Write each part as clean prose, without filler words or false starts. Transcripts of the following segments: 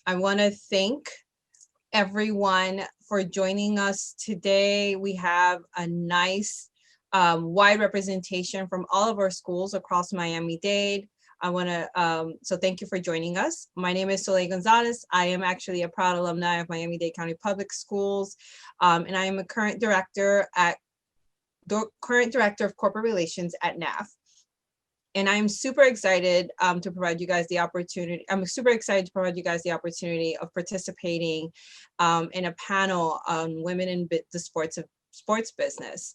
I want to thank everyone for joining us today. We have a nice wide representation from all of our schools across Miami-Dade. I want to, so thank you for joining us. My name is Soley Gonzalez. I am actually a proud alumni of Miami-Dade County Public Schools, and I am a current director of corporate relations at NAF. And I'm super excited to provide you guys the opportunity. I'm super excited to provide you guys the opportunity of participating in a panel on women in the sports business,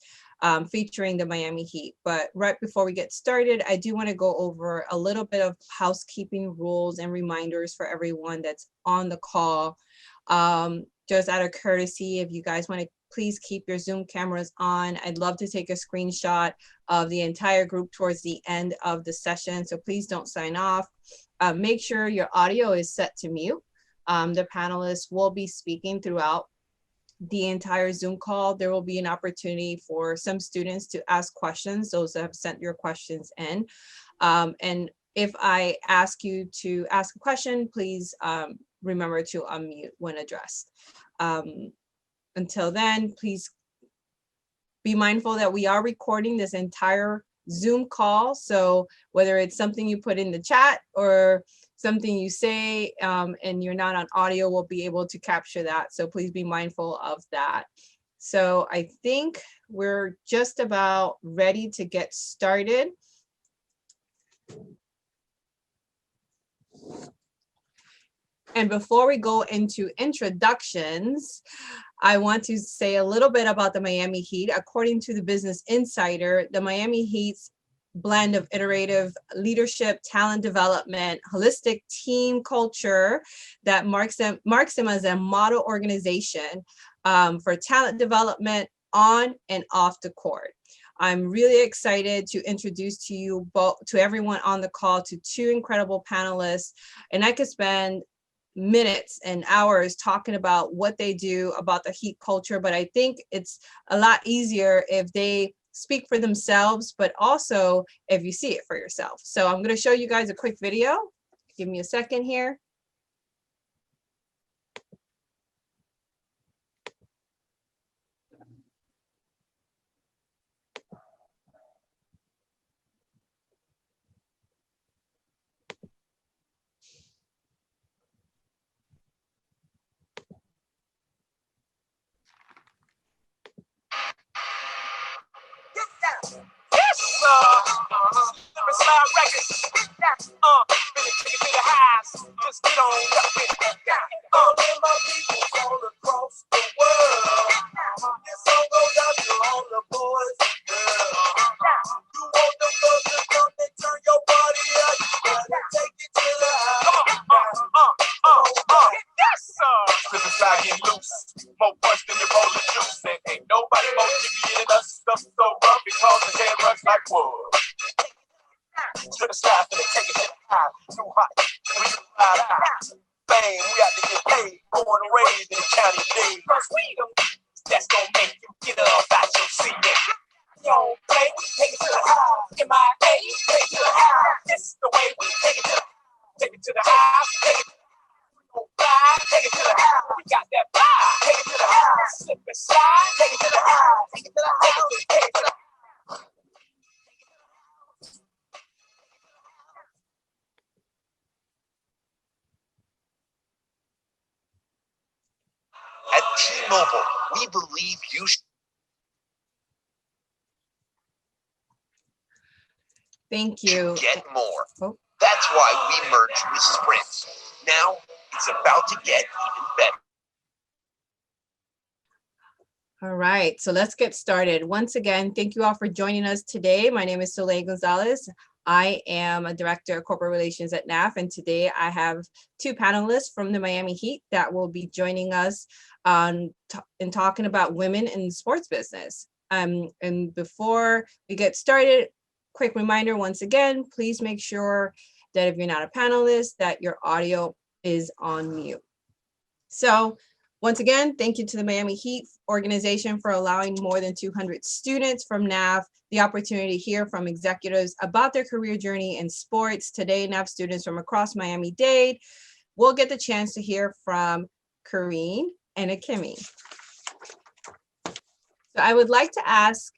featuring the Miami Heat. But right before we get started, I do want to go over a little bit of housekeeping rules and reminders for everyone that's on the call. Just out of courtesy, if you guys want to please keep your Zoom cameras on. I'd love to take a screenshot of the entire group towards the end of the session, so please don't sign off. Make sure your audio is set to mute. The panelists will be speaking throughout the entire Zoom call. There will be an opportunity for some students to ask questions, those that have sent your questions in. And if I ask you to ask a question, please remember to unmute when addressed. Until then, please be mindful that we are recording this entire Zoom call. So whether it's something you put in the chat or something you say and you're not on audio, we'll be able to capture that. So please be mindful of that. So I think we're just about ready to get started. And before we go into introductions, I want to say a little bit about the Miami Heat. According to the Business Insider, the Miami Heat's blend of iterative leadership, talent development, holistic team culture that marks them as a model organization for talent development on and off the court. I'm really excited to introduce to everyone on the call, to two incredible panelists, and I could spend minutes and hours talking about what they do, about the Heat culture, but I think it's a lot easier if they speak for themselves, but also if you see it for yourself. So I'm going to show you guys a quick video. Give me a second here. Just get on up and all of my people all across the world. This song goes out to all the boys and girls. You want the girls to come and turn your body up, you gotta take it to the high. Yes, sir. Slip and slide, get loose. More punch than you roll the juice. And ain't nobody more jiggy than us. Stuff so rough because the head runs like wood. To the side, so they take it to the high. Too hot, we ride out. Fame, we out to get paid. Born and raised in the county days. Freedom, that's gonna make you get up out your seat. You don't play, we take it to the high. MIA, take it to the high. This is the way we take it to the high. Take it to the high, take it to the high. Take it to the high. We got that vibe. Take it to the high. Slip and slide. Take it to the high. Take it to the high. Take it to the high. At T-Mobile, we believe you should. Thank you. Get more. That's why we merged with Sprint. Now it's about to get even better. All right, so let's get started. Once again, thank you all for joining us today. My name is Soley Gonzalez. I am a director of corporate relations at NAF, and today I have two panelists from the Miami Heat that will be joining us in talking about women in the sports business. And before we get started, quick reminder once again, please make sure that if you're not a panelist, that your audio is on mute. So once again, thank you to the Miami Heat organization for allowing more than 200 students from NAF the opportunity to hear from executives about their career journey in sports. Today, NAF students from across Miami-Dade we'll get the chance to hear from Carene and Akemi. So I would like to ask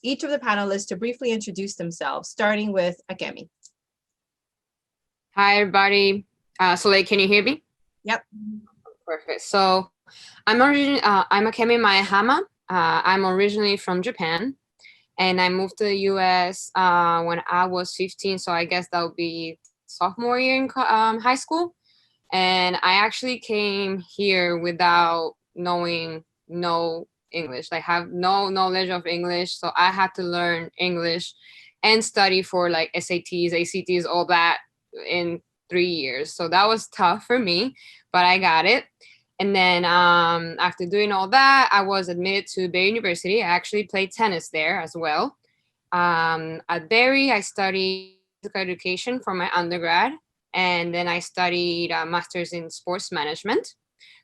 each of the panelists to briefly introduce themselves, starting with Akemi. Hi, everybody. Soley, can you hear me? Yep. Perfect. So I'm Akemi Maehama. I'm originally from Japan, and I moved to the US when I was 15. So I guess that would be sophomore year in high school. And I actually came here without knowing no English. I have no knowledge of English. So I had to learn English and study for like SATs, ACTs, all that in 3 years. So that was tough for me, but I got it. And then after doing all that, I was admitted to Bay University. I actually played tennis there as well. At Berry, I studied physical education for my undergrad. And then I studied a master's in sports management.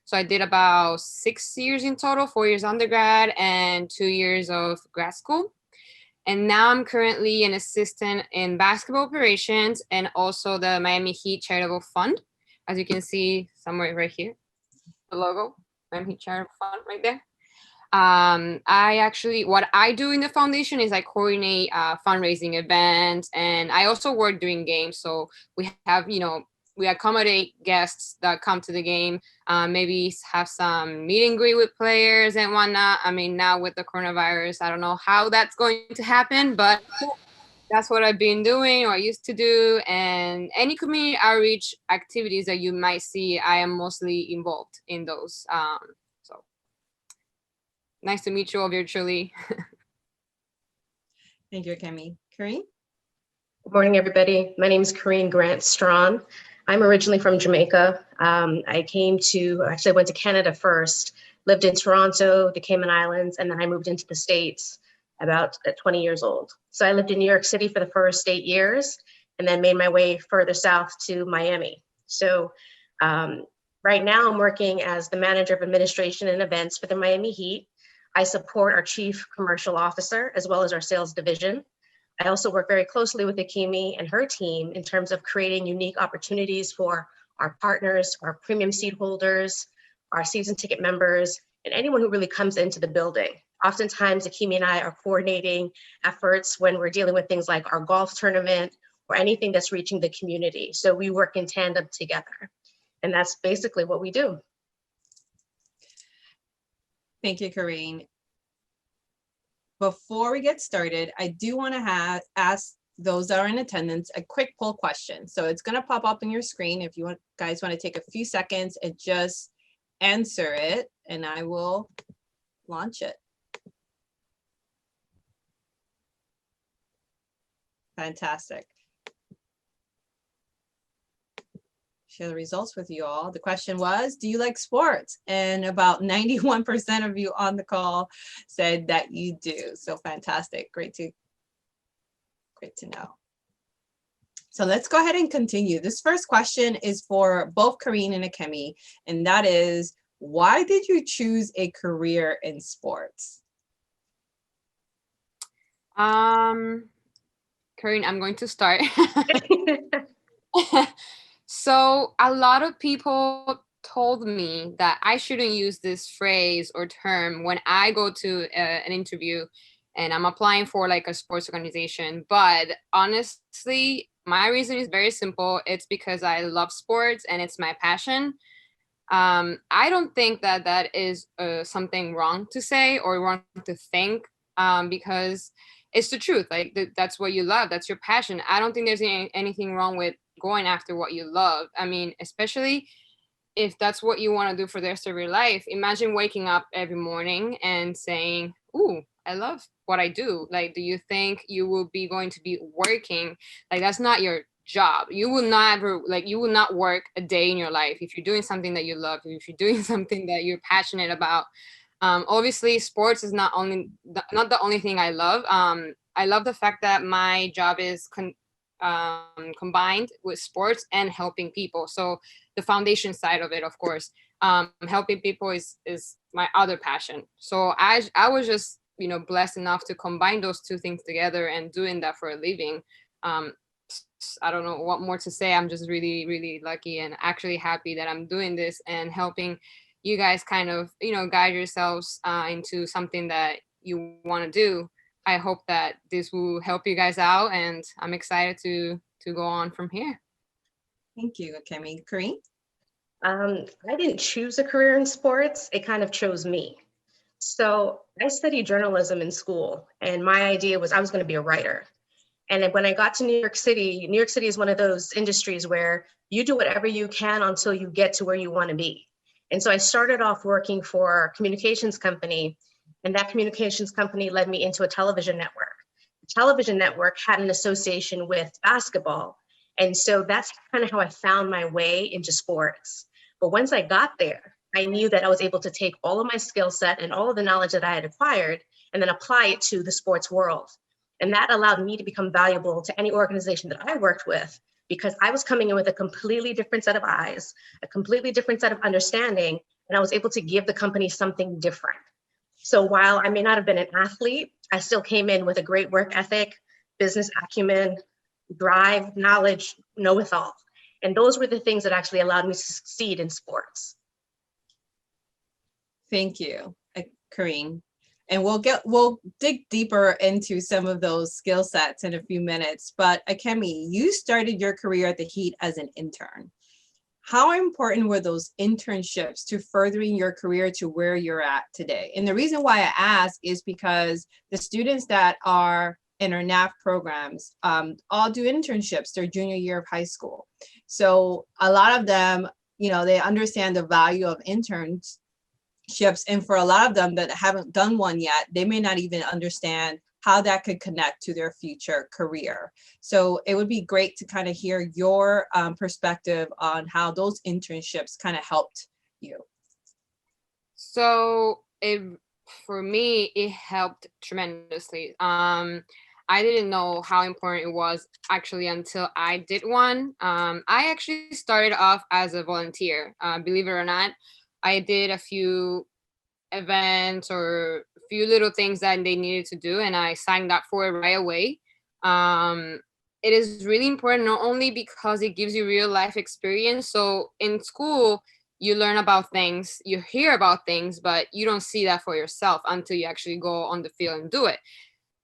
So I did about 6 years in total, 4 years undergrad and 2 years of grad school. And now I'm currently an assistant in basketball operations and also the Miami Heat Charitable Fund. As you can see somewhere right here, the logo, Miami Heat Charitable Fund right there. What I do in the foundation is I coordinate fundraising events, and I also work during games. So we have, we accommodate guests that come to the game, maybe have some meet and greet with players and whatnot. I mean, now with the coronavirus, I don't know how that's going to happen, but that's what I've been doing or I used to do. And any community outreach activities that you might see, I am mostly involved in those. So nice to meet you all virtually. Thank you, Akemi. Carene? Good morning, everybody. My name is Carene Grant-Strachan. I'm originally from Jamaica. I went to Canada first, lived in Toronto, the Cayman Islands, and then I moved into the States about 20 years old. So I lived in New York City for the first 8 years and then made my way further south to Miami. So right now I'm working as the manager of administration and events for the Miami Heat. I support our chief commercial officer as well as our sales division. I also work very closely with Akemi and her team in terms of creating unique opportunities for our partners, our premium seat holders, our season ticket members, and anyone who really comes into the building. Oftentimes, Akemi and I are coordinating efforts when we're dealing with things like our golf tournament or anything that's reaching the community. So we work in tandem together. And that's basically what we do. Thank you, Carene. Before we get started, I do want to ask those that are in attendance a quick poll question. So it's going to pop up on your screen if you guys want to take a few seconds and just answer it, and I will launch it. Fantastic. Share the results with you all. The question was, do you like sports? And about 91% of you on the call said that you do. So fantastic. Great to know. So let's go ahead and continue. This first question is for both Carene and Akemi, and that is, why did you choose a career in sports? Carene, I'm going to start. So a lot of people told me that I shouldn't use this phrase or term when I go to an interview and I'm applying for like a sports organization. But honestly, my reason is very simple. It's because I love sports and it's my passion. I don't think that is something wrong to say or wrong to think, because it's the truth. Like that's what you love. That's your passion. I don't think there's anything wrong with going after what you love. I mean, especially if that's what you want to do for the rest of your life. Imagine waking up every morning and saying, ooh, I love what I do. Like, do you think you will be going to be working? Like, that's not your job. You will not work a day in your life if you're doing something that you love, if you're doing something that you're passionate about. Obviously, sports is not the only thing I love. I love the fact that my job is combined with sports and helping people. So the foundation side of it, of course, helping people is my other passion. So I was just, blessed enough to combine those two things together and doing that for a living. I don't know what more to say. I'm just really, really lucky and actually happy that I'm doing this and helping you guys kind of, guide yourselves into something that you want to do. I hope that this will help you guys out, and I'm excited to go on from here. Thank you, Akemi. Carene? I didn't choose a career in sports. It kind of chose me. So I studied journalism in school, and my idea was I was going to be a writer. And then when I got to New York City is one of those industries where you do whatever you can until you get to where you want to be. And so I started off working for a communications company, and that communications company led me into a television network. The television network had an association with basketball. And so that's kind of how I found my way into sports. But once I got there, I knew that I was able to take all of my skill set and all of the knowledge that I had acquired and then apply it to the sports world. And that allowed me to become valuable to any organization that I worked with, because I was coming in with a completely different set of eyes, a completely different set of understanding, and I was able to give the company something different. So while I may not have been an athlete, I still came in with a great work ethic, business acumen, drive, knowledge, know-it-all. And those were the things that actually allowed me to succeed in sports. Thank you, Carene. And we'll dig deeper into some of those skill sets in a few minutes. But Akemi, you started your career at the Heat as an intern. How important were those internships to furthering your career to where you're at today? And the reason why I ask is because the students that are in our NAF programs all do internships their junior year of high school. So a lot of them, they understand the value of internships. And for a lot of them that haven't done one yet, they may not even understand how that could connect to their future career. So it would be great to kind of hear your perspective on how those internships kind of helped you. So for me, it helped tremendously. I didn't know how important it was actually until I did one. I actually started off as a volunteer, believe it or not. I did a few events or a few little things that they needed to do, and I signed up for it right away. It is really important, not only because it gives you real life experience. So in school, you learn about things, you hear about things, but you don't see that for yourself until you actually go on the field and do it.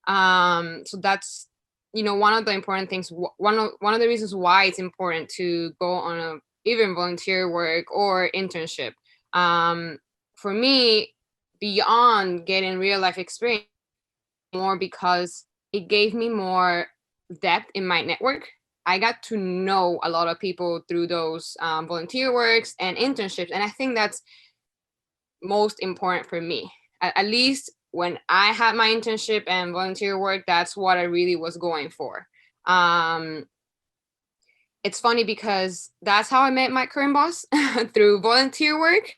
So that's, one of the important things, one of the reasons why it's important to go on even volunteer work or internship. For me, beyond getting real life experience, more because it gave me more depth in my network. I got to know a lot of people through those volunteer works and internships. And I think that's most important for me. At least when I had my internship and volunteer work, that's what I really was going for. It's funny because that's how I met my current boss through volunteer work.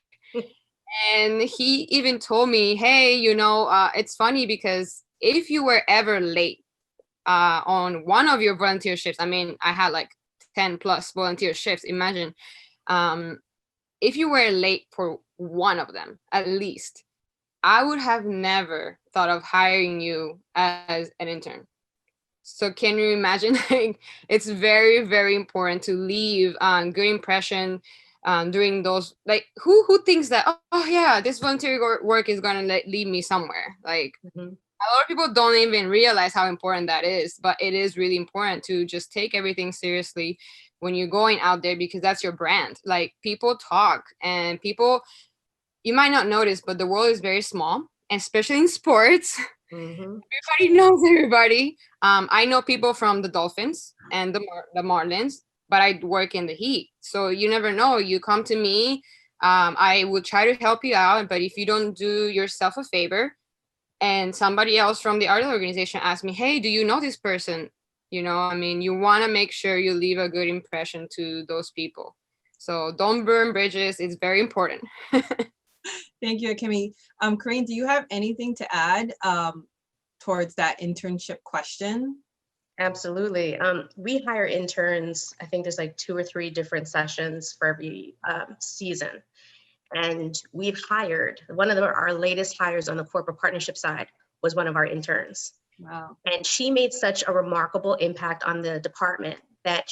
And he even told me, hey, it's funny because if you were ever late on one of your volunteer shifts, I mean, I had like 10 plus volunteer shifts, imagine, if you were late for one of them, at least, I would have never thought of hiring you as an intern. So can you imagine? It's very, very important to leave a good impression during those, like, who thinks that, oh yeah, this volunteer work is going to lead me somewhere? Like, a lot of people don't even realize how important that is, but it is really important to just take everything seriously when you're going out there, because that's your brand. Like, people talk, and people, you might not notice, but the world is very small, especially in sports. Everybody knows everybody. I know people from the Dolphins and the Marlins, but I work in the Heat. So you never know. You come to me, I will try to help you out, but if you don't do yourself a favor and somebody else from the other organization asks me, hey, do you know this person? You want to make sure you leave a good impression to those people. So don't burn bridges. It's very important. Thank you, Akemi. Carene, do you have anything to add towards that internship question? Absolutely. We hire interns. I think there's like 2 or 3 different sessions for every season. And we've hired, one of our latest hires on the corporate partnership side was one of our interns. Wow. And she made such a remarkable impact on the department that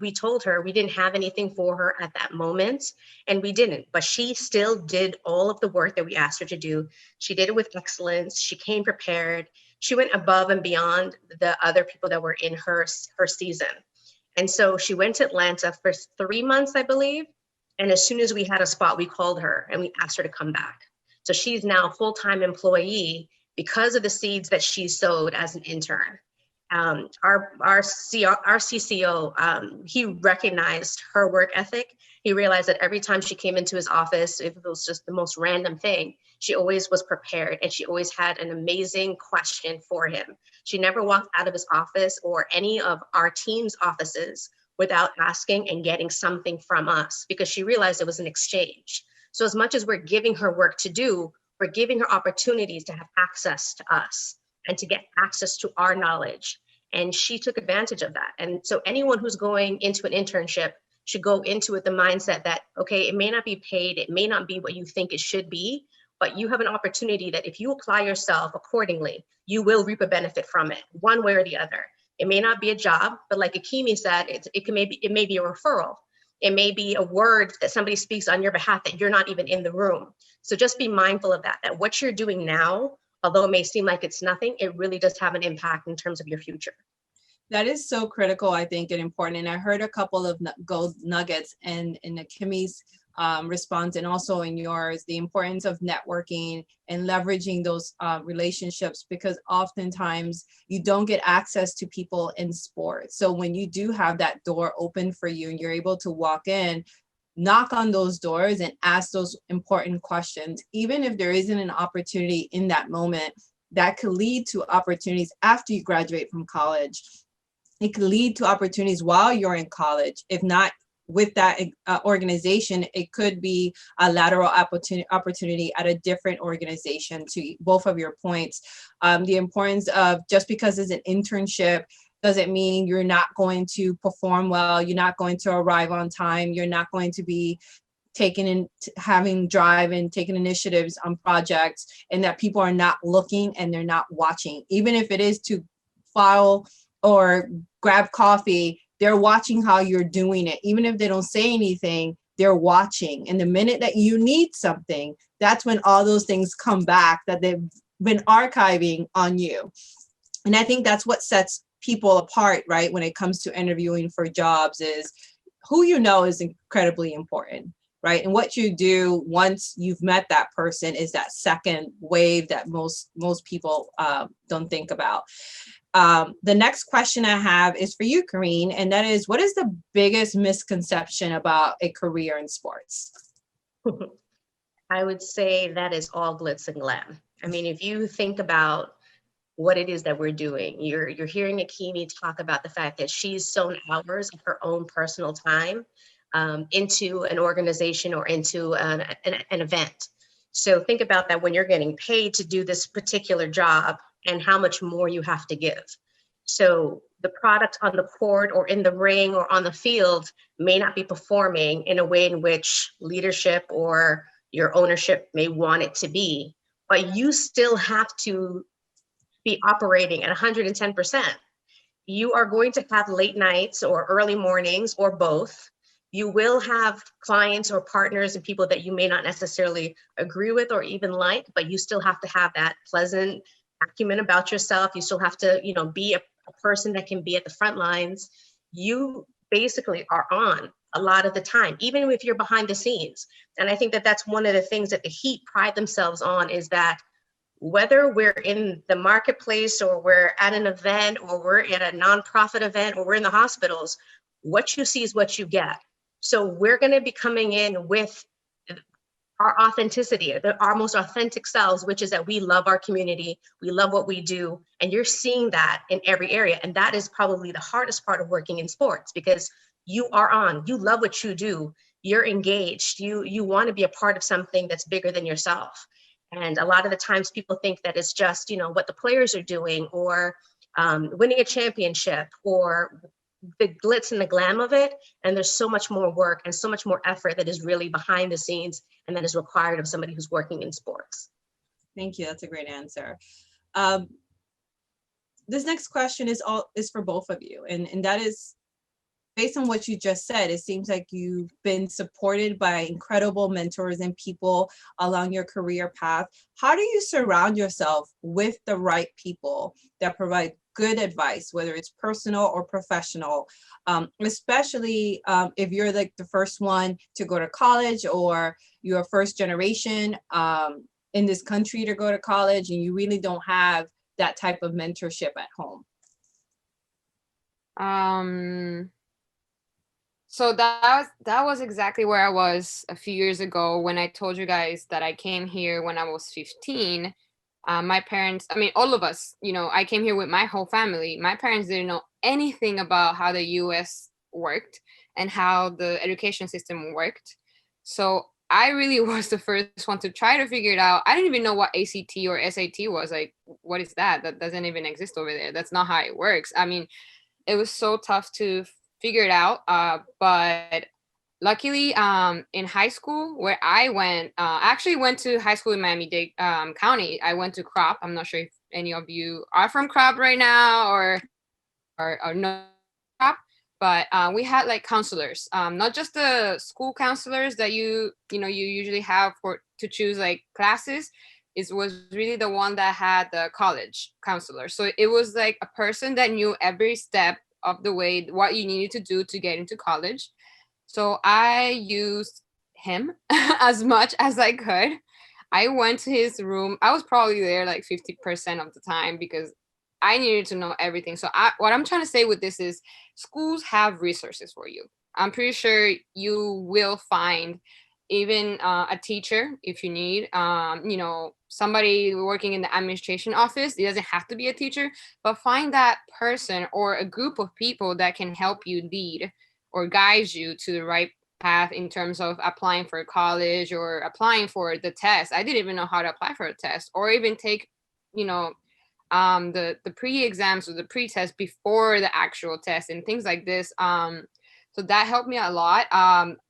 we told her we didn't have anything for her at that moment, and we didn't, but she still did all of the work that we asked her to do. She did it with excellence. She came prepared. She went above and beyond the other people that were in her season. And so she went to Atlanta for 3 months, I believe. And as soon as we had a spot, we called her and we asked her to come back. So she's now a full-time employee because of the seeds that she sowed as an intern. Our CCO, he recognized her work ethic. He realized that every time she came into his office, if it was just the most random thing, she always was prepared and she always had an amazing question for him. She never walked out of his office or any of our team's offices without asking and getting something from us, because she realized it was an exchange. So as much as we're giving her work to do, we're giving her opportunities to have access to us and to get access to our knowledge. And she took advantage of that. And so anyone who's going into an internship should go into it the mindset that, okay, it may not be paid, it may not be what you think it should be, but you have an opportunity that if you apply yourself accordingly, you will reap a benefit from it, one way or the other. It may not be a job, but like Akemi said, it may be a referral. It may be a word that somebody speaks on your behalf that you're not even in the room. So just be mindful of that what what you're doing now, although it may seem like it's nothing, it really does have an impact in terms of your future. That is so critical, I think, and important. And I heard a couple of gold nuggets in Akemi's response and also in yours, the importance of networking and leveraging those relationships, because oftentimes you don't get access to people in sports. So when you do have that door open for you and you're able to walk in, knock on those doors and ask those important questions, even if there isn't an opportunity in that moment, that could lead to opportunities after you graduate from college. It could lead to opportunities while you're in college. If not with that organization, it could be a lateral opportunity at a different organization. To both of your points, the importance of just because it's an internship doesn't mean you're not going to perform well, you're not going to arrive on time, you're not going to be taking in, having drive and taking initiatives on projects, and that people are not looking and they're not watching. Even if it is to file or grab coffee, they're watching how you're doing it. Even if they don't say anything, they're watching. And the minute that you need something, that's when all those things come back that they've been archiving on you. And I think that's what sets people apart, right? When it comes to interviewing for jobs, is who you know is incredibly important, right? And what you do once you've met that person is that second wave that most people don't think about. The next question I have is for you, Carene, and that is, what is the biggest misconception about a career in sports? I would say that is all glitz and glam. I mean, if you think about what it is that we're doing, you're hearing Akemi talk about the fact that she's sown hours of her own personal time into an organization or into an event. So think about that when you're getting paid to do this particular job and how much more you have to give. So the product on the court or in the ring or on the field may not be performing in a way in which leadership or your ownership may want it to be, but you still have to be operating at 110%. You are going to have late nights or early mornings or both. You will have clients or partners and people that you may not necessarily agree with or even like, but you still have to have that pleasant acumen about yourself. You still have to, be a person that can be at the front lines. You basically are on a lot of the time, even if you're behind the scenes. And I think that that's one of the things that the Heat pride themselves on, is that whether we're in the marketplace or we're at an event or we're at a nonprofit event or we're in the hospitals, what you see is what you get. So we're going to be coming in with our authenticity, our most authentic selves, which is that we love our community, we love what we do, and you're seeing that in every area. And that is probably the hardest part of working in sports, because you are on, you love what you do, you're engaged, you want to be a part of something that's bigger than yourself. And a lot of the times people think that it's just, what the players are doing, or winning a championship, or the glitz and the glam of it. And there's so much more work and so much more effort that is really behind the scenes and that is required of somebody who's working in sports. Thank you. That's a great answer. this next question is for both of you, and that is, based on what you just said, it seems like you've been supported by incredible mentors and people along your career path. How do you surround yourself with the right people that provide good advice, whether it's personal or professional, especially if you're like the first one to go to college, or you're first generation in this country to go to college, and you really don't have that type of mentorship at home? So that was exactly where I was a few years ago when I told you guys that I came here when I was 15. My parents, I mean, all of us, you know, I came here with my whole family. My parents didn't know anything about how the US worked and how the education system worked. So I really was the first one to try to figure it out. I didn't even know what ACT or SAT was. Like, what is that? That doesn't even exist over there. That's not how it works. I mean, it was so tough to figure it out. But luckily, in high school where I went, I actually went to high school in Miami-Dade County. I went to Crop. I'm not sure if any of you are from Crop right now or no Crop, but we had like counselors, not just the school counselors that you usually have to choose like classes. It was really the one that had the college counselor. So it was like a person that knew every step of the way, what you needed to do to get into college. So I used him as much as I could. I went to his room. I was probably there like 50% of the time because I needed to know everything. So what I'm trying to say with this is schools have resources for you. I'm pretty sure you will find even a teacher if you need, somebody working in the administration office. It doesn't have to be a teacher, but find that person or a group of people that can help you lead or guide you to the right path in terms of applying for college or applying for the test. I didn't even know how to apply for a test or even take, the pre-exams or the pre-test before the actual test and things like this. So that helped me a lot.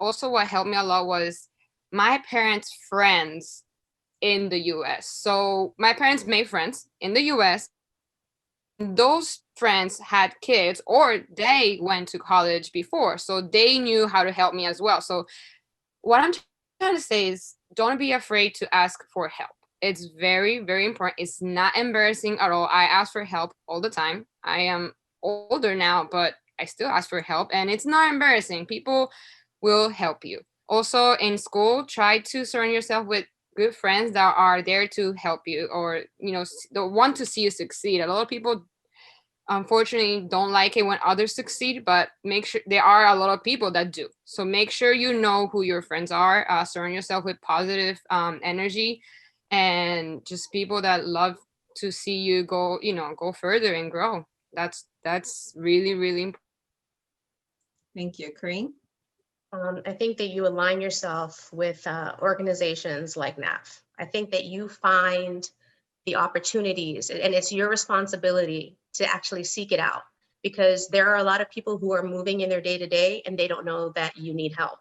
Also, what helped me a lot was my parents' friends in the US. So my parents made friends in the US. Those friends had kids or they went to college before. So they knew how to help me as well. So what I'm trying to say is don't be afraid to ask for help. It's very, very important. It's not embarrassing at all. I ask for help all the time. I am older now, but I still ask for help and it's not embarrassing. People will help you. Also in school, try to surround yourself with good friends that are there to help you or, don't want to see you succeed. A lot of people unfortunately don't like it when others succeed, but make sure there are a lot of people that do. So make sure you know who your friends are, surround yourself with positive energy and just people that love to see you go further and grow. That's really, really important. Thank you. Carene? I think that you align yourself with organizations like NAF. I think that you find the opportunities and it's your responsibility to actually seek it out because there are a lot of people who are moving in their day-to-day and they don't know that you need help.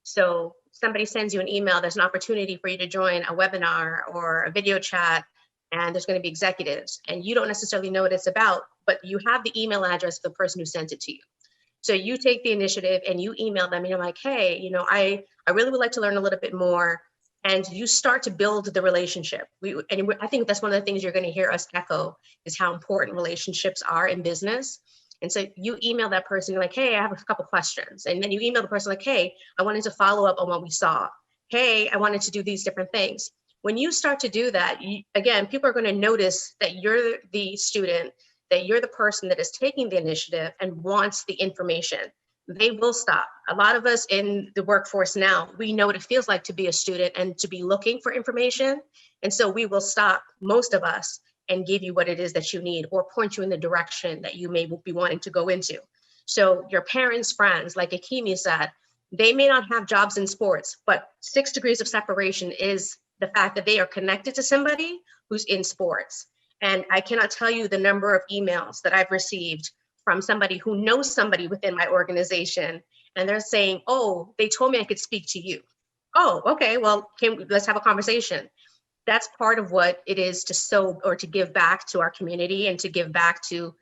So somebody sends you an email, there's an opportunity for you to join a webinar or a video chat and there's going to be executives and you don't necessarily know what it's about, but you have the email address of the person who sent it to you. So you take the initiative and you email them and you're like, hey, I really would like to learn a little bit more. And you start to build the relationship. I think that's one of the things you're going to hear us echo is how important relationships are in business. And so you email that person, you're like, hey, I have a couple questions. And then you email the person like, hey, I wanted to follow up on what we saw. Hey, I wanted to do these different things. When you start to do that, again, people are going to notice that you're the student, that you're the person that is taking the initiative and wants the information. They will stop. A lot of us in the workforce now, we know what it feels like to be a student and to be looking for information. And so we will stop, most of us, and give you what it is that you need or point you in the direction that you may be wanting to go into. So your parents' friends, like Akemi said, they may not have jobs in sports, but 6 degrees of separation is the fact that they are connected to somebody who's in sports. And I cannot tell you the number of emails that I've received from somebody who knows somebody within my organization, and they're saying, oh, they told me I could speak to you. Oh, okay, well, let's have a conversation. that's part of what it is to sow or to give back to our community and to give back to,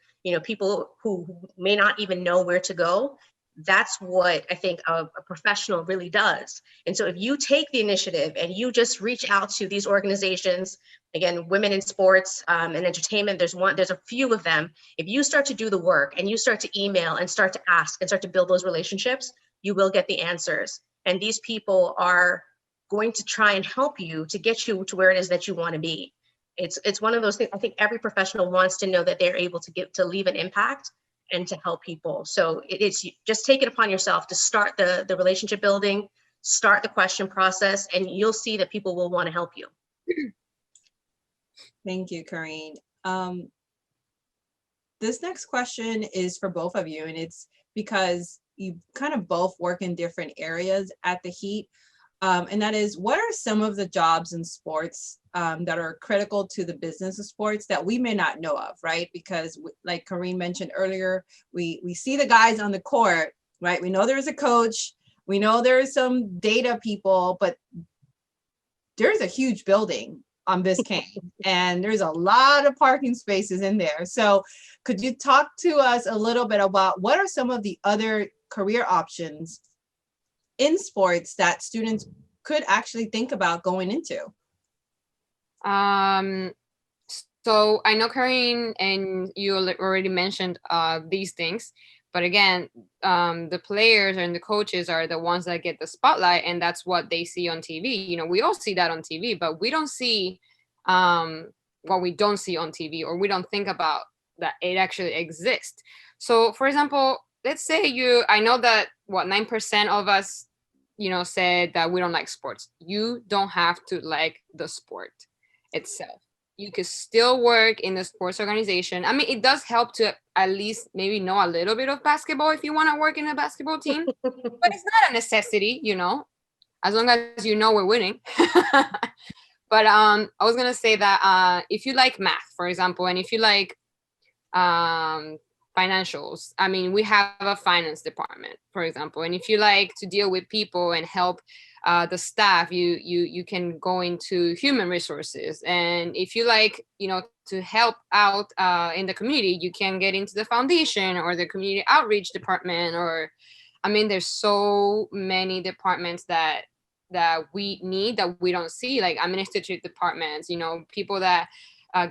people who may not even know where to go. That's what I think a professional really does. And so if you take the initiative and you just reach out to these organizations, again, women in sports and entertainment, there's a few of them. If you start to do the work and you start to email and start to ask and start to build those relationships, you will get the answers. And these people are going to try and help you to get you to where it is that you want to be. It's one of those things. I think every professional wants to know that they're able to leave an impact and to help people. So it's just take it upon yourself to start the relationship building, start the question process, and you'll see that people will want to help you. Thank you, Carene. This next question is for both of you, and it's because you kind of both work in different areas at the Heat. And that is, what are some of the jobs in sports that are critical to the business of sports that we may not know of, right? Because like Carene mentioned earlier, we see the guys on the court, right? We know there's a coach, we know there's some data people, but there's a huge building on Biscayne and there's a lot of parking spaces in there. So could you talk to us a little bit about what are some of the other career options in sports that students could actually think about going into? So I know Carene and you already mentioned these things, but again, the players and the coaches are the ones that get the spotlight, and that's what they see on TV. We all see that on TV, but we don't see what we don't see on TV, or we don't think about that it actually exists. So for example, let's say I know that 9% of us said that we don't like sports. You don't have to like the sport itself. You can still work in the sports organization. I mean, it does help to at least maybe know a little bit of basketball if you want to work in a basketball team, but it's not a necessity, as long as we're winning. But I was gonna say that if you like math, for example, and if you like financials, I mean, we have a finance department, for example, and if you like to deal with people and help the staff, you can go into human resources. And if you like to help out in the community, you can get into the foundation or the community outreach department. Or I mean, there's so many departments that we need that we don't see, like administrative departments, people that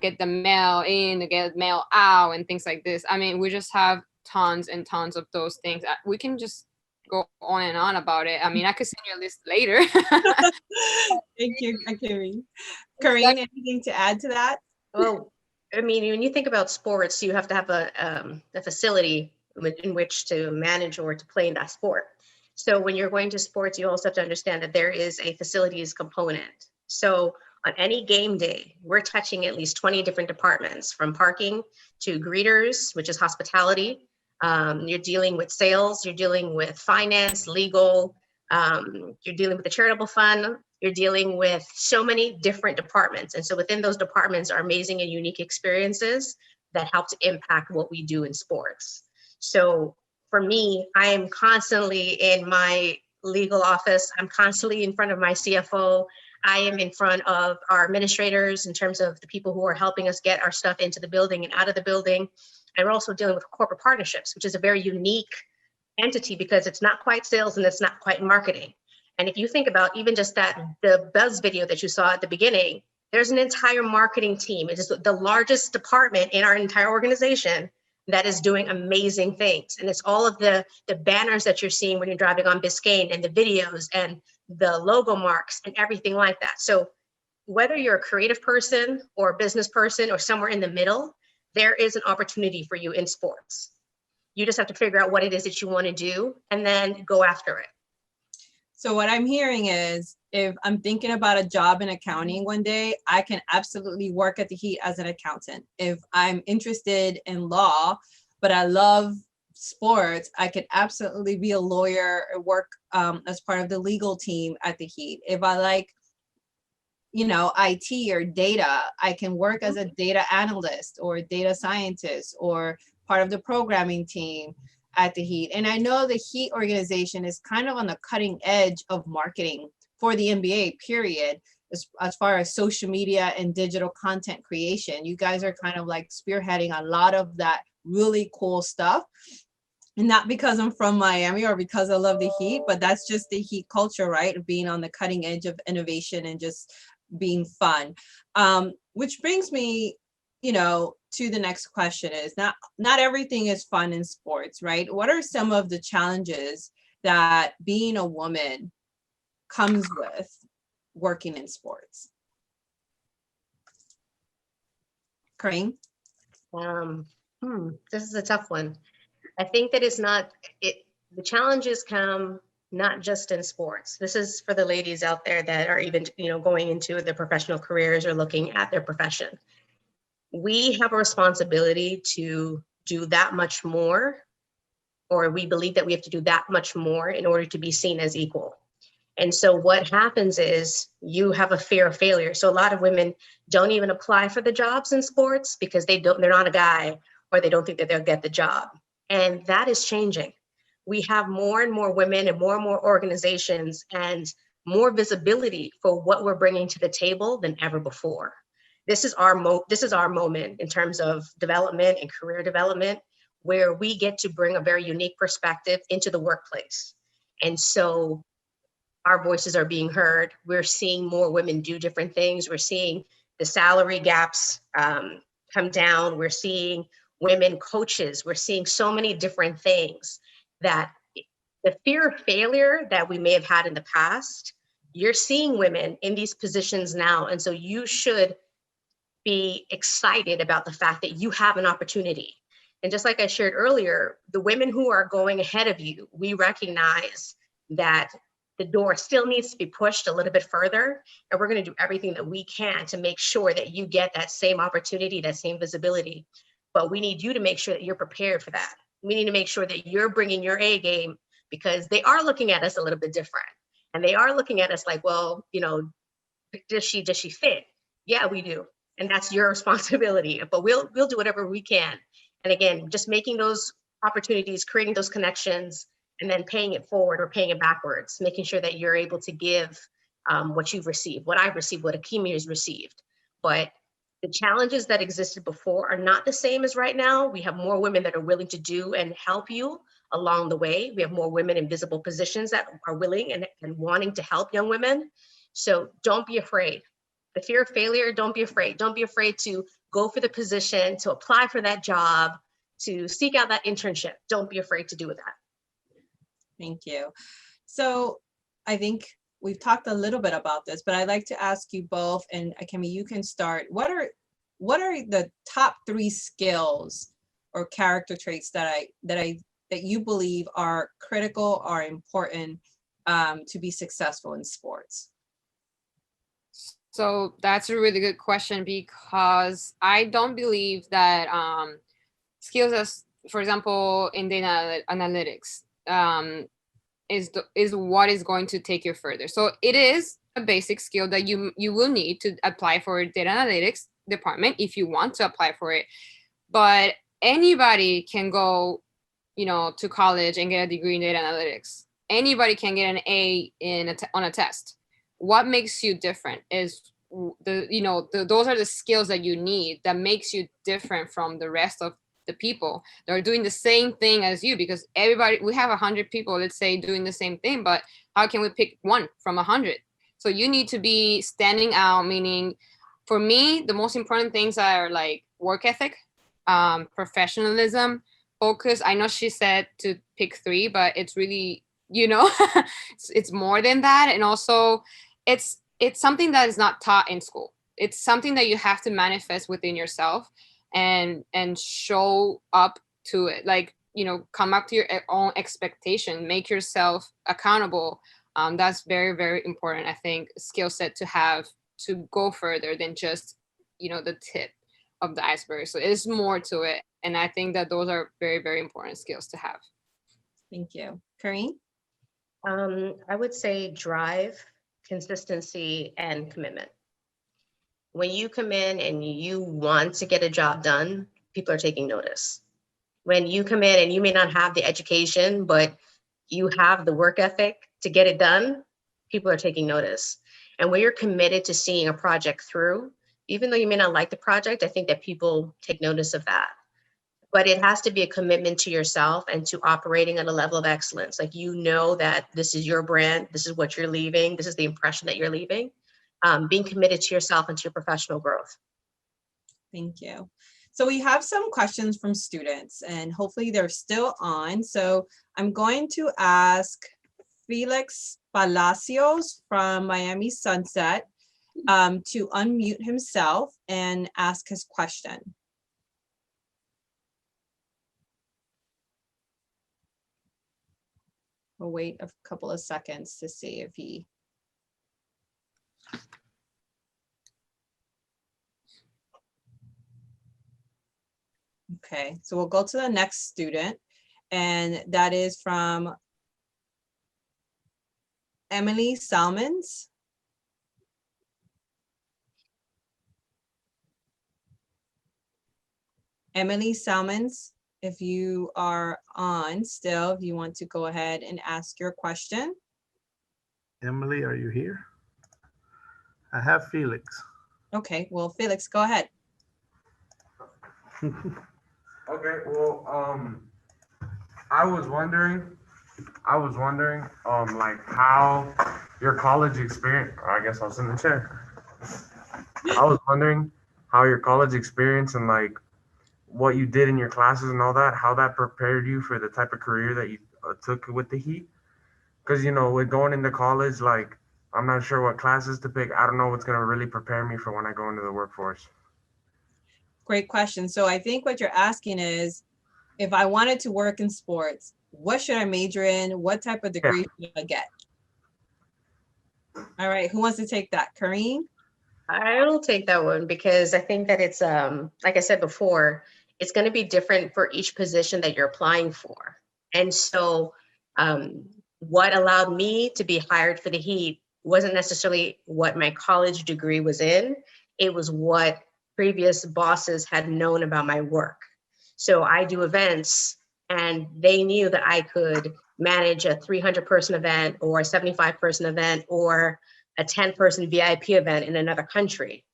get the mail in, to get mail out, and things like this. I mean, we just have tons and tons of those things. We can just go on and on about it. I mean, I could send you a list later. Thank you, Akemi. Carene, anything to add to that? Well, I mean, when you think about sports, you have to have a facility in which to manage or to play in that sport. So when you're going to sports, you also have to understand that there is a facilities component. So on any game day, we're touching at least 20 different departments, from parking to greeters, which is hospitality. You're dealing with sales, you're dealing with finance, legal, you're dealing with the charitable fund, you're dealing with so many different departments. And so within those departments are amazing and unique experiences that help to impact what we do in sports. So for me, I am constantly in my legal office. I'm constantly in front of my CFO. I am in front of our administrators in terms of the people who are helping us get our stuff into the building and out of the building. And we're also dealing with corporate partnerships, which is a very unique entity because it's not quite sales and it's not quite marketing. And if you think about even just the buzz video that you saw at the beginning, there's an entire marketing team. It is the largest department in our entire organization that is doing amazing things. And it's all of the banners that you're seeing when you're driving on Biscayne, and the videos and the logo marks and everything like that. So whether you're a creative person or a business person or somewhere in the middle, there is an opportunity for you in sports. You just have to figure out what it is that you want to do and then go after it. So what I'm hearing is, if I'm thinking about a job in accounting one day, I can absolutely work at the Heat as an accountant. If I'm interested in law, but I love sports, I could absolutely be a lawyer or work as part of the legal team at the Heat. If I like, IT or data, I can work as a data analyst or data scientist or part of the programming team at the Heat. And I know the Heat organization is kind of on the cutting edge of marketing for the NBA, period. as far as social media and digital content creation. You guys are kind of like spearheading a lot of that really cool stuff. And not because I'm from Miami or because I love the heat, but that's just the heat culture, right? Of being on the cutting edge of innovation and just being fun. Which brings me, to the next question is not everything is fun in sports, right? What are some of the challenges that being a woman comes with working in sports? Carene? This is a tough one. I think that the challenges come not just in sports. This is for the ladies out there that are even, going into their professional careers or looking at their profession. We have a responsibility to do that much more, or we believe that we have to do that much more in order to be seen as equal. And so what happens is you have a fear of failure. So a lot of women don't even apply for the jobs in sports because they're not a guy, or they don't think that they'll get the job. And that is changing. We have more and more women and more organizations and more visibility for what we're bringing to the table than ever before. This is our moment in terms of development and career development, where we get to bring a very unique perspective into the workplace. And so our voices are being heard. We're seeing more women do different things. We're seeing the salary gaps come down. We're seeing women coaches. We're seeing so many different things that the fear of failure that we may have had in the past, you're seeing women in these positions now. And so you should be excited about the fact that you have an opportunity. And just like I shared earlier, the women who are going ahead of you, we recognize that the door still needs to be pushed a little bit further. And we're going to do everything that we can to make sure that you get that same opportunity, that same visibility. But we need you to make sure that you're prepared for that. We need to make sure that you're bringing your A game, because they are looking at us a little bit different. And they are looking at us like, well, does she fit? Yeah, we do. And that's your responsibility. But we'll do whatever we can. And again, just making those opportunities, creating those connections, and then paying it forward or paying it backwards, making sure that you're able to give what you've received, what I've received, what Akemi has received. But the challenges that existed before are not the same as right now. We have more women that are willing to do and help you along the way. We have more women in visible positions that are willing and wanting to help young women. So don't be afraid. The fear of failure, don't be afraid. Don't be afraid to go for the position, to apply for that job, to seek out that internship. Don't be afraid to do that. Thank you. So I think we've talked a little bit about this, but I'd like to ask you both, and Akemi, you can start. What are the top 3 skills or character traits that you believe are critical or important to be successful in sports? So that's a really good question, because I don't believe that skills as, for example, in data analytics, is what is going to take you further. So it is a basic skill that you will need to apply for data analytics department if you want to apply for it. But anybody can go, to college and get a degree in data analytics. Anybody can get an A on a test. What makes you different is those are the skills that you need that makes you different from the rest of the people that are doing the same thing as you, because we have 100 people, let's say, doing the same thing, but how can we pick one from 100? So you need to be standing out, meaning for me, the most important things are like work ethic, professionalism, focus. I know she said to pick 3, but it's really, it's more than that. And also it's something that is not taught in school. It's something that you have to manifest within yourself and show up to it. Like, come up to your own expectation, make yourself accountable. That's very, very important, I think, skill set to have to go further than just, the tip of the iceberg. So it's more to it. And I think that those are very, very important skills to have. Thank you. Carene? I would say drive, consistency, and commitment. When you come in and you want to get a job done, people are taking notice. When you come in and you may not have the education, but you have the work ethic to get it done, people are taking notice. And when you're committed to seeing a project through, even though you may not like the project, I think that people take notice of that. But it has to be a commitment to yourself and to operating at a level of excellence. Like, you know that this is your brand, this is what you're leaving, this is the impression that you're leaving. Being committed to yourself and to your professional growth. Thank you. So we have some questions from students, and hopefully they're still on. So I'm going to ask Felix Palacios from Miami Sunset to unmute himself and ask his question. We'll wait a couple of seconds to see if he. Okay, so we'll go to the next student, and that is from Emily Salmons. Emily Salmons, if you are on still, if you want to go ahead and ask your question. Emily, are you here? I have Felix. Okay, well, Felix, go ahead. Okay, well, I was wondering, like, how your college experience, I guess I'll sit in the chair. I was wondering how your college experience and like what you did in your classes and all that, how that prepared you for the type of career that you took with the Heat. Because, you know, with going into college, like, I'm not sure what classes to pick. I don't know what's going to really prepare me for when I go into the workforce. Great question. So I think what you're asking is, if I wanted to work in sports, what should I major in? What type of degree should I get? All right, who wants to take that? Carene? I'll take that one because I think that it's, like I said before, it's going to be different for each position that you're applying for. And so what allowed me to be hired for the Heat wasn't necessarily what my college degree was in. It was what previous bosses had known about my work. So I do events, and they knew that I could manage a 300-person event or a 75-person event or a 10-person VIP event in another country.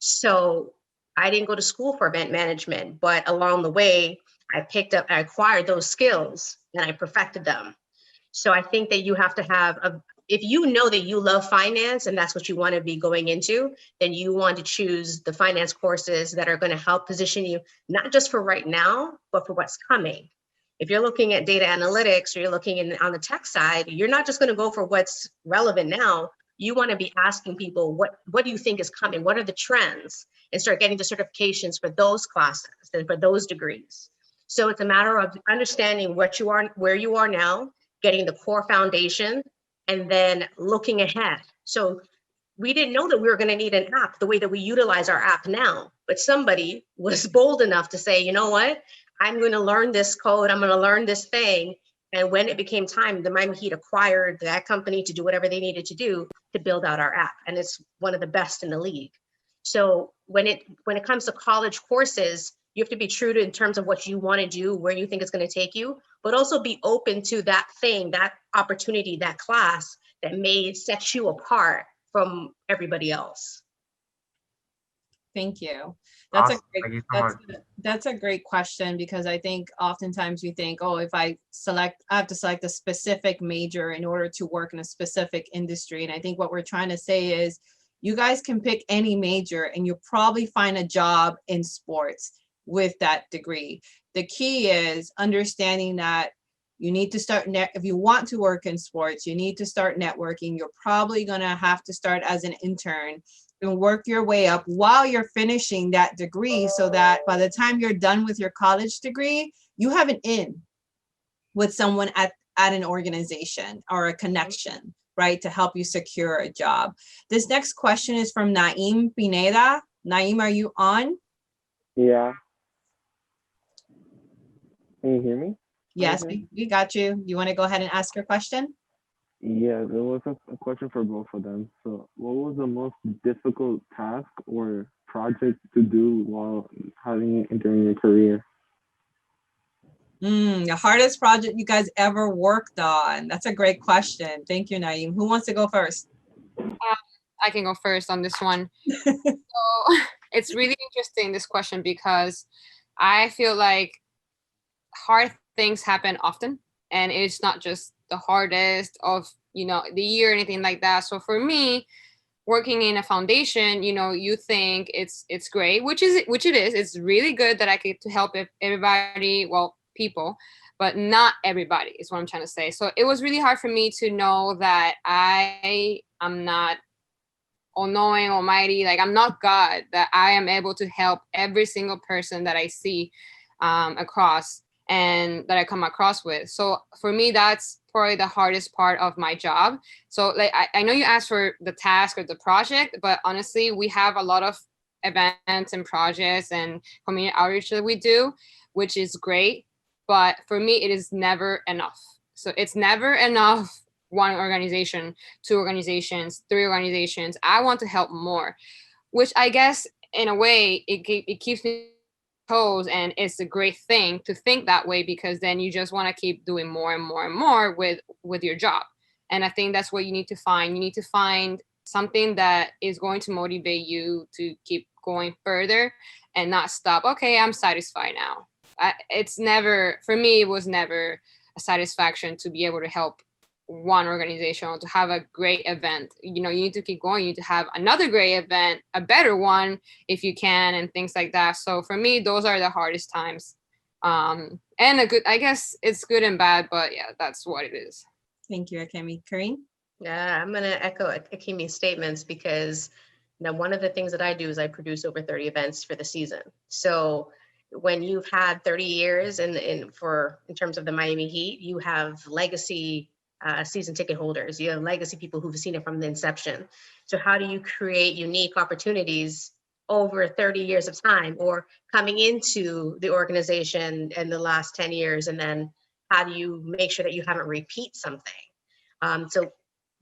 So I didn't go to school for event management, but along the way, I acquired those skills and I perfected them. So I think that you have to have if you know that you love finance and that's what you want to be going into, then you want to choose the finance courses that are going to help position you, not just for right now, but for what's coming. If you're looking at data analytics or you're looking on the tech side, you're not just going to go for what's relevant now. You want to be asking people, what do you think is coming? What are the trends? And start getting the certifications for those classes and for those degrees. So it's a matter of understanding where you are now, getting the core foundation, and then looking ahead. So we didn't know that we were going to need an app the way that we utilize our app now, but somebody was bold enough to say, you know what, I'm going to learn this code, I'm going to learn this thing. And when it became time, the Miami Heat acquired that company to do whatever they needed to do to build out our app. And it's one of the best in the league. So when it comes to college courses, you have to be true to in terms of what you want to do, where you think it's going to take you, but also be open to that thing, that opportunity, that class that may set you apart from everybody else. Thank you. Awesome. Thank you so much. That's a great question, because I think oftentimes we think, oh, if I have to select a specific major in order to work in a specific industry. And I think what we're trying to say is you guys can pick any major and you'll probably find a job in sports with that degree. The key is understanding that you need to start if you want to work in sports, you need to start networking. You're probably going to have to start as an intern and work your way up while you're finishing that degree, so that by the time you're done with your college degree, you have an in with someone at an organization or a connection, right, to help you secure a job. This next question is from Naim Pineda. Naim, are you on? Yeah. Can you hear me? Yes, we got you. You want to go ahead and ask your question? Yeah, there was a question for both of them. So what was the most difficult task or project to do while during your career? The hardest project you guys ever worked on? That's a great question. Thank you, Naim. Who wants to go first? I can go first on this one. So it's really interesting, this question, because I feel like hard things happen often, and it's not just the hardest of, the year or anything like that. So for me, working in a foundation, you think it's great, which it is. It's really good that I get to help everybody, well, people, but not everybody is what I'm trying to say. So it was really hard for me to know that I am not all-knowing, almighty, like I'm not God, that I am able to help every single person that I see across and that I come across with. So for me, that's probably the hardest part of my job. So like I know you asked for the task or the project, but honestly, we have a lot of events and projects and community outreach that we do, which is great. But for me, it is never enough. So it's never enough. One organization, two organizations, three organizations. I want to help more, which I guess in a way it keeps me toes, and it's a great thing to think that way, because then you just want to keep doing more and more and more with your job. And I think that's what you need to find. You need to find something that is going to motivate you to keep going further and not stop. Okay, I'm satisfied now. It's never, for me, it was never a satisfaction to be able to help one organization or to have a great event. You need to keep going. You need to have another great event, a better one if you can, and things like that. So for me, those are the hardest times. And I guess it's good and bad, but yeah, that's what it is. Thank you, Akemi. Carene? Yeah, I'm going to echo Akemi's statements, because one of the things that I do is I produce over 30 events for the season. So when you've had 30 years in terms of the Miami Heat, you have legacy season ticket holders, you have legacy people who've seen it from the inception. So how do you create unique opportunities over 30 years of time, or coming into the organization in the last 10 years? And then how do you make sure that you haven't repeat something? So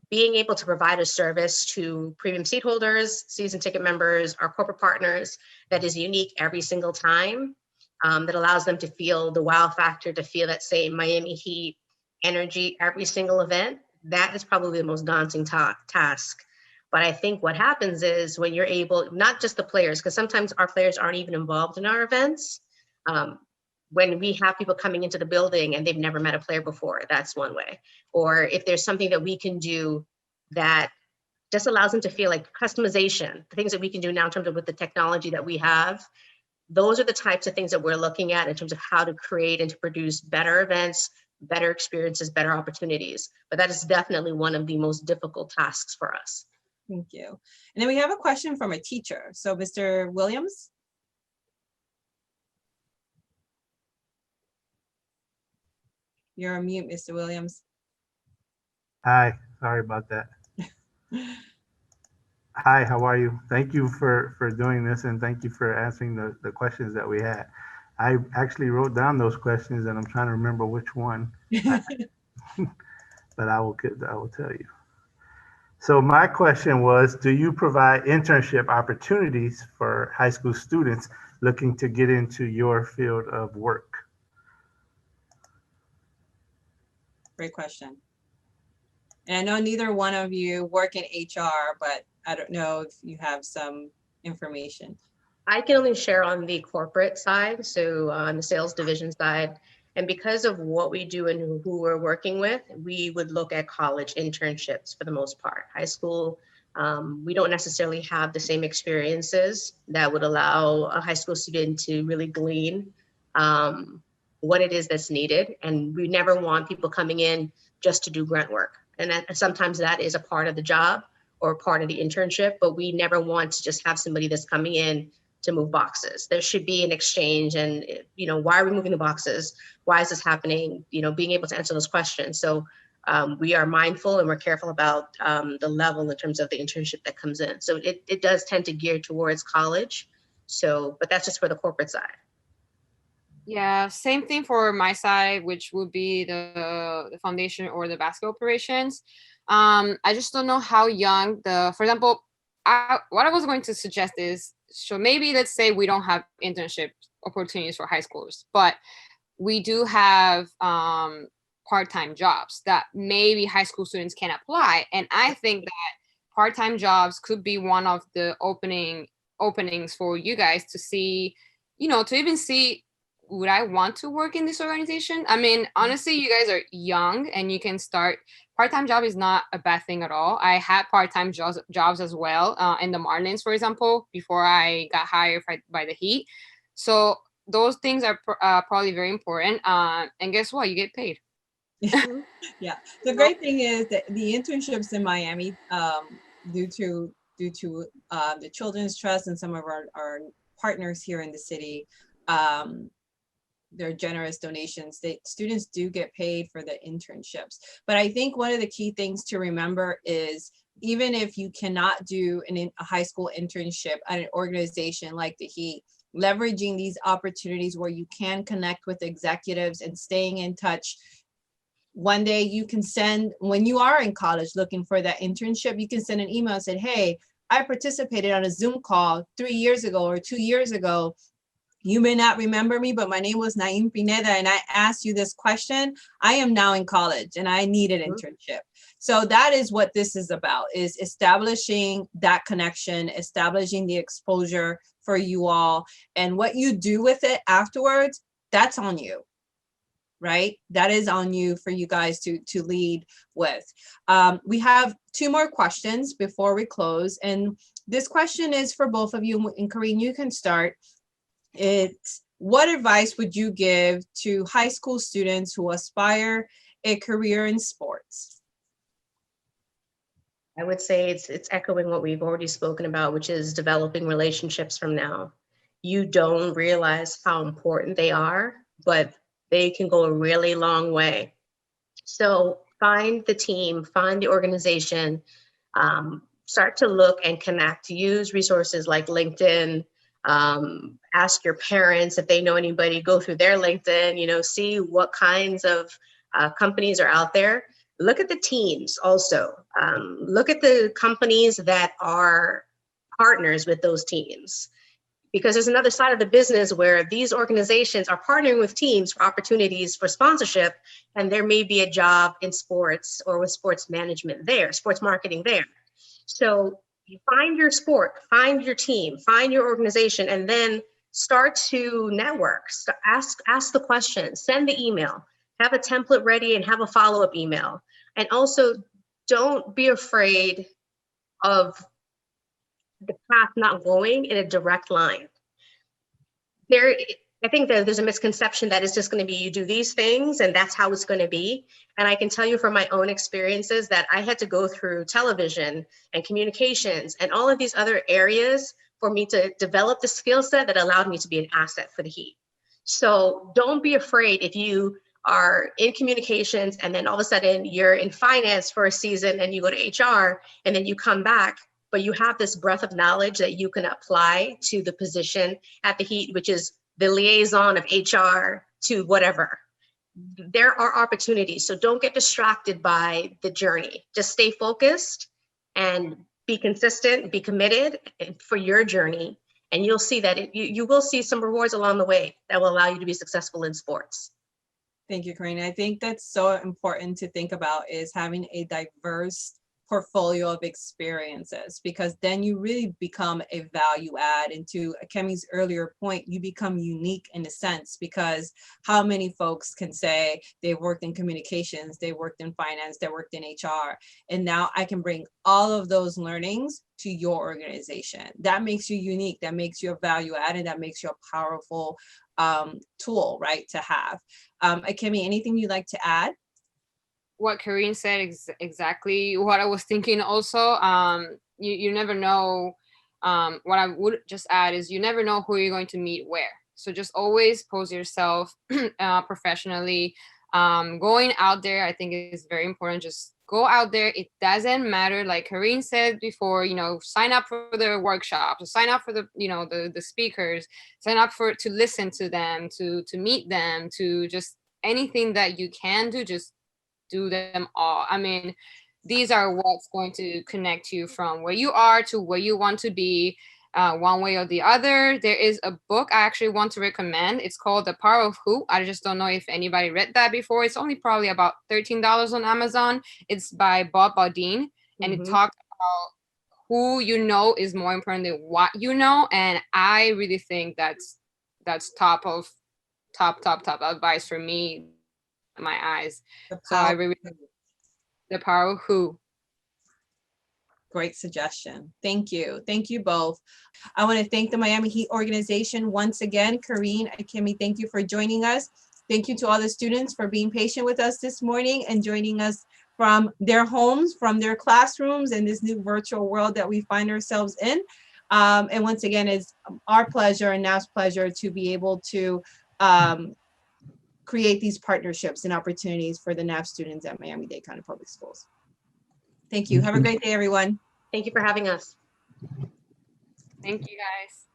being able to provide a service to premium seat holders, season ticket members, our corporate partners that is unique every single time, that allows them to feel the wow factor, to feel that same Miami Heat energy every single event, that is probably the most daunting task. But I think what happens is when you're able, not just the players, because sometimes our players aren't even involved in our events. When we have people coming into the building and they've never met a player before, that's one way. Or if there's something that we can do that just allows them to feel like customization, the things that we can do now in terms of with the technology that we have, those are the types of things that we're looking at in terms of how to create and to produce better events, better experiences, better opportunities. But that is definitely one of the most difficult tasks for us. Thank you. And then we have a question from a teacher. So Mr. Williams. You're on mute, Mr. Williams. Hi, sorry about that. Hi, how are you? Thank you for doing this, and thank you for answering the questions that we had. I actually wrote down those questions, and I'm trying to remember which one, but I will tell you. So my question was, do you provide internship opportunities for high school students looking to get into your field of work? Great question. And I know neither one of you work in HR, but I don't know if you have some information. I can only share on the corporate side, so on the sales division side. And because of what we do and who we're working with, we would look at college internships for the most part. High school, we don't necessarily have the same experiences that would allow a high school student to really glean what it is that's needed. And we never want people coming in just to do grunt work. And sometimes that is a part of the job or part of the internship, but we never want to just have somebody that's coming in to move boxes. There should be an exchange and, why are we moving the boxes? Why is this happening? Being able to answer those questions. So we are mindful and we're careful about the level in terms of the internship that comes in. So it does tend to gear towards college. So, but that's just for the corporate side. Yeah, same thing for my side, which would be the foundation or the basket operations. I just don't know how young for example, what I was going to suggest is, so maybe let's say we don't have internship opportunities for high schoolers, but we do have part-time jobs that maybe high school students can apply. And I think that part-time jobs could be one of the openings for you guys to see, to even see, would I want to work in this organization? I mean, honestly, you guys are young and you can start. Part-time job is not a bad thing at all. I had part-time jobs as well in the Marlins, for example, before I got hired by the Heat. So those things are probably very important. And guess what? You get paid. Yeah, the great thing is that the internships in Miami, due to the Children's Trust and some of our partners here in the city, their generous donations, students do get paid for the internships. But I think one of the key things to remember is, even if you cannot do a high school internship at an organization like the Heat, leveraging these opportunities where you can connect with executives and staying in touch. One day you can send, when you are in college looking for that internship, you can send an email and say, hey, I participated on a Zoom call 3 years ago or 2 years ago. You may not remember me, but my name was Naim Pineda and I asked you this question. I am now in college and I need an internship. So that is what this is about, is establishing that connection, establishing the exposure for you all. And what you do with it afterwards, that's on you, right? That is on you for you guys to lead with. We have 2 more questions before we close. And this question is for both of you. And Carene, you can start. It's, what advice would you give to high school students who aspire a career in sports? I would say it's echoing what we've already spoken about, which is developing relationships from now. You don't realize how important they are, but they can go a really long way. So find the team, find the organization, start to look and connect, use resources like LinkedIn, ask your parents if they know anybody, go through their LinkedIn, see what kinds of companies are out there. Look at the teams also. Look at the companies that are partners with those teams, because there's another side of the business where these organizations are partnering with teams for opportunities for sponsorship, and there may be a job in sports or with sports management there, sports marketing there. So you find your sport, find your team, find your organization, and then start to network. Ask the questions, send the email, have a template ready and have a follow-up email. And also, don't be afraid of the path not going in a direct line. I think that there's a misconception that it's just going to be, you do these things and that's how it's going to be. And I can tell you from my own experiences that I had to go through television and communications and all of these other areas for me to develop the skill set that allowed me to be an asset for the Heat. So don't be afraid if you are in communications and then all of a sudden you're in finance for a season and you go to HR and then you come back, but you have this breadth of knowledge that you can apply to the position at the Heat, which is the liaison of HR to whatever. There are opportunities, so don't get distracted by the journey. Just stay focused and be consistent, be committed for your journey, and you'll see that you will see some rewards along the way that will allow you to be successful in sports. Thank you, Carene. I think that's so important to think about, is having a diverse portfolio of experiences, because then you really become a value add. And to Akemi's earlier point, you become unique in a sense, because how many folks can say they've worked in communications, they worked in finance, they worked in HR, and now I can bring all of those learnings to your organization. That makes you unique, that makes you a value add, and that makes you a powerful tool, right, to have. Akemi, anything you'd like to add? What Carene said is exactly what I was thinking also. You never know. What I would just add is, you never know who you're going to meet where. So just always pose yourself professionally. Going out there, I think, is very important. Just go out there. It doesn't matter, like Carene said before, sign up for the workshops, sign up for the, the speakers, sign up to listen to them, to meet them, to just anything that you can do, just do them all. I mean, these are what's going to connect you from where you are to where you want to be, one way or the other. There is a book I actually want to recommend. It's called The Power of Who. I just don't know if anybody read that before. It's only probably about $13 on Amazon. It's by Bob Beaudine, and it talks about who you know is more important than what you know. And I really think that's top advice for me, my eyes. So I really, the power of who. Great suggestion. Thank you. Thank you both. I want to thank the Miami Heat organization once again. Carene, Akemi, thank you for joining us. Thank you to all the students for being patient with us this morning and joining us from their homes, from their classrooms, in this new virtual world that we find ourselves in. And once again, it's our pleasure and NAF's pleasure to be able to create these partnerships and opportunities for the NAF students at Miami-Dade County Public Schools. Thank you. Have a great day, everyone. Thank you for having us. Thank you, guys.